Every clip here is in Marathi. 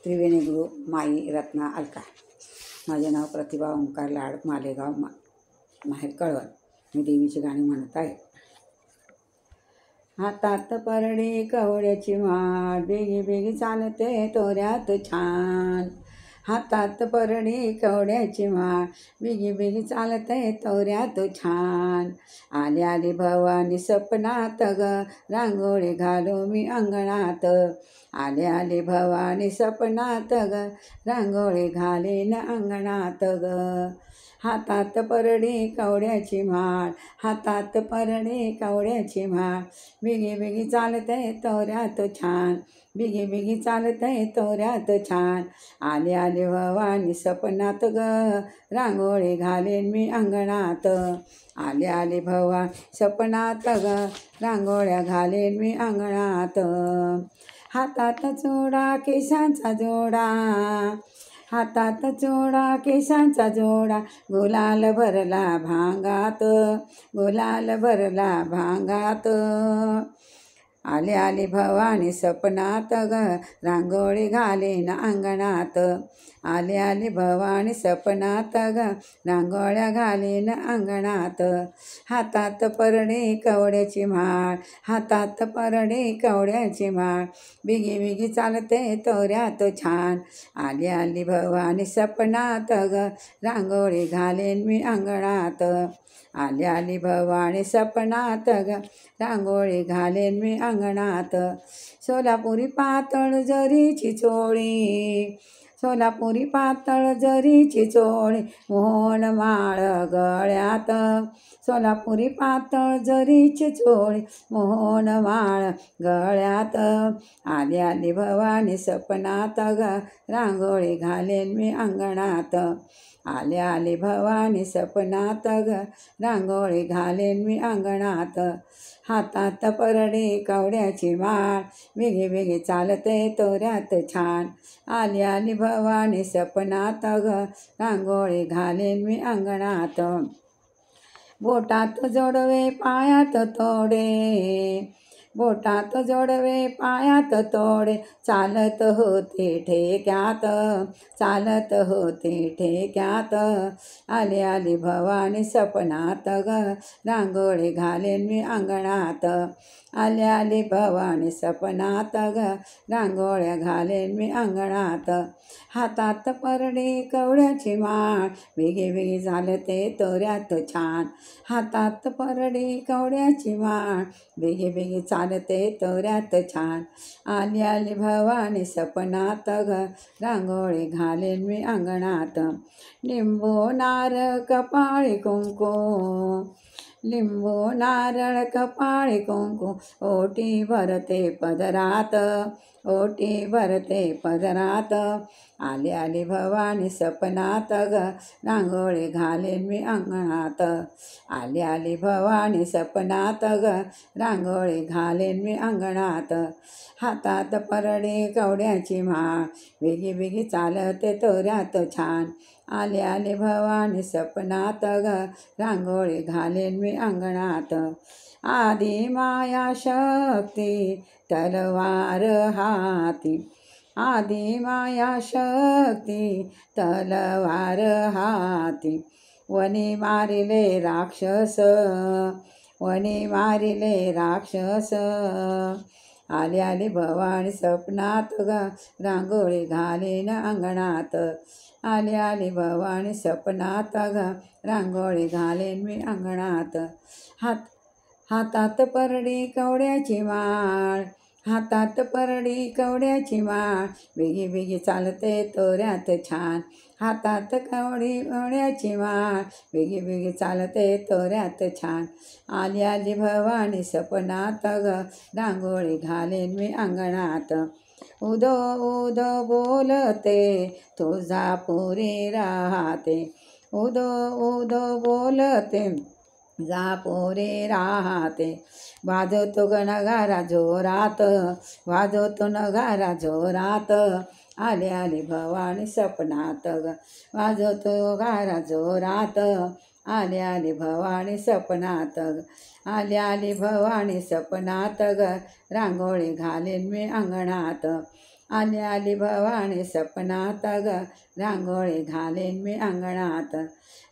त्रिवेणी गुरु माई रत्ना अलका। माझे नाव प्रतिभा ओंकार लाड, मालेगाव माहेर कळवण। मी देवीची गाणी म्हणत आहे। हातात परडी कवड्याची माळ, बेगी बेगी चालते तोऱ्यात छान। हातात परडी कवड्याची माळ, बेगी बेगी चालते तोऱ्यात छान। आली आली भवानी सपनात ग, रांगोळी घालू मी अंगणात। आली आली भवानी सपनात ग, रांगोळी घालीन अंगणात ग। हातात परडी कवड्याची माळ, हातात परडी कवड्याची माळ, बिगी बिगी चालते तोऱ्यात छान, बिगी बिगी चालते तोऱ्यात छान। आली आली भवानी सपनात ग, रांगोळी घालीन मी अंगणात। आली आली भवानी सपनात ग, रांगोळ्या घालीन मी अंगणात। हातात चोडा केसांचा जोडा, हातात चोडा केसांचा जोडा, गुलाल भरला भांगात, गुलाल भरला भांगात। आली आली भवानी सपनात ग, रांगोळी घालीन अंगणात। आली आली भवानी सपनात ग, रांगोळ्या घालीन अंगणात। हातात परडी कवड्याची माळ, हातात परडी कवड्याची माळ, बिगी बिगी चालते तोऱ्यात छान। आली आली भवानी सपनात ग, रांगोळी घालीन मी अंगणात। आली आली भवानी सपनात ग, रांगोळी घालीन मी अंगणात। सोलापुरी पातळ जरीची चोळी, सोलापुरी पातळ जरीची चोळी, मोहन माळ गळ्यात। सोलापुरी पातळ जरीची चोळी, मोहन माळ गळ्यात। आली आली भवानी सपनात ग, रांगोळी घालीन मी अंगणात। आली आली भवानी सपनात ग, रांगोळी घालीन मी अंगणात। हातात परडी कवड्याची माळ, बिगी बिगी चालते तोऱ्यात छान। आली आली भवानी सपनात ग, रांगोळी घालीन मी अंगणात। बोटात जोडवे पायात तोडे, बोटात जोडवे पायात तोडे, चालत होते ठेक्यात, चालत होते ठेक्यात। आली आली भवानी सपनात ग, रांगोळी घालीन मी अंगणात। आली आली भवानी सपनात ग, रांगोळ्या घालीन मी अंगणात। हातात परडी कवड्याची माळ, बिगी बिगी चालते तोऱ्यात छान। हातात परडी कवड्याची माळ, बिगी बिगी चालते तोऱ्यात छान। आली आली भवानी सपनात ग, रांगोळी घालीन मी अंगणात। लिंबू नारळ कपाळी कुंकू, लिंबू नारळ कपाळी कुंकू, ओटी भरते पदरात, ओटी भरते पदरात। आली आली भवानी सपनात ग, रांगोळी घालीन मी अंगणात। आली आली भवानी सपनात ग, रांगोळी घालीन मी अंगणात। हातात परडी कवड्याची माळ, बिगी बिगी चालते तोऱ्यात छान। आली आली भवानी सपनात ग, रांगोळी घालीन मी अंगणात। आदि माया शक्ती तलवार हाती, आदि माया शक्ती तलवार हाती, वनी मारिले राक्षस, वनी मारिले राक्षस। आली आली भवानी सपनात ग, रांगोळी घालीन अंगणात। आली आली भवानी सपनात ग, रांगोळी घालीन मी अंगणात। हातात परडी कवड्याची माळ, हातात परडी कवड्याची माळ, बिगी बिगी चालते तोऱ्यात छान। हातात कवड्याची माळ, बिगी बिगी चालते तोऱ्यात छान। आली आली भवानी सपनात ग, रांगोळी घालीन मी अंगणात। उदो उदो बोलते तुळजापुरी राहते, उदो उदो बोलते तुळजापुरी राहते। वाजवतो ग नगारा जोरात, वाजवतो नगारा जोरात। आली आली भवानी सपनात ग, वाजवतो गारा जोरात। आली आली भवानी सपनात ग, आली आली भवानी सपनात ग, रांगोळी घालीन मी अंगणात। आली आली भवानी सपनात ग, रांगोळी घालेन मी अंगणात.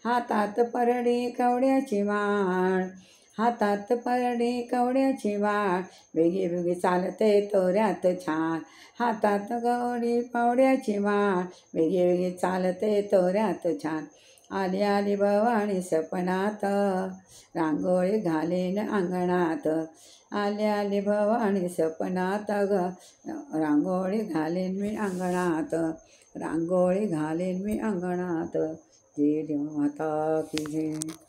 हातात परडी कवड्याची माळ, हातात परडी कवड्याची वाळ, वेगी वेगी चालते तोऱ्यात छान. हातात गौरी कवड्याची माळ, वेगी वेगी चालते तोऱ्यात छान. आली आली भवानी सपनात, रांगोळी घालेन अंगणात. आली आली भवानी सपनात ग, रांगोळी घालेन मी अंगणात. रांगोळी घालेन मी अंगणात. जय देव माता की जय.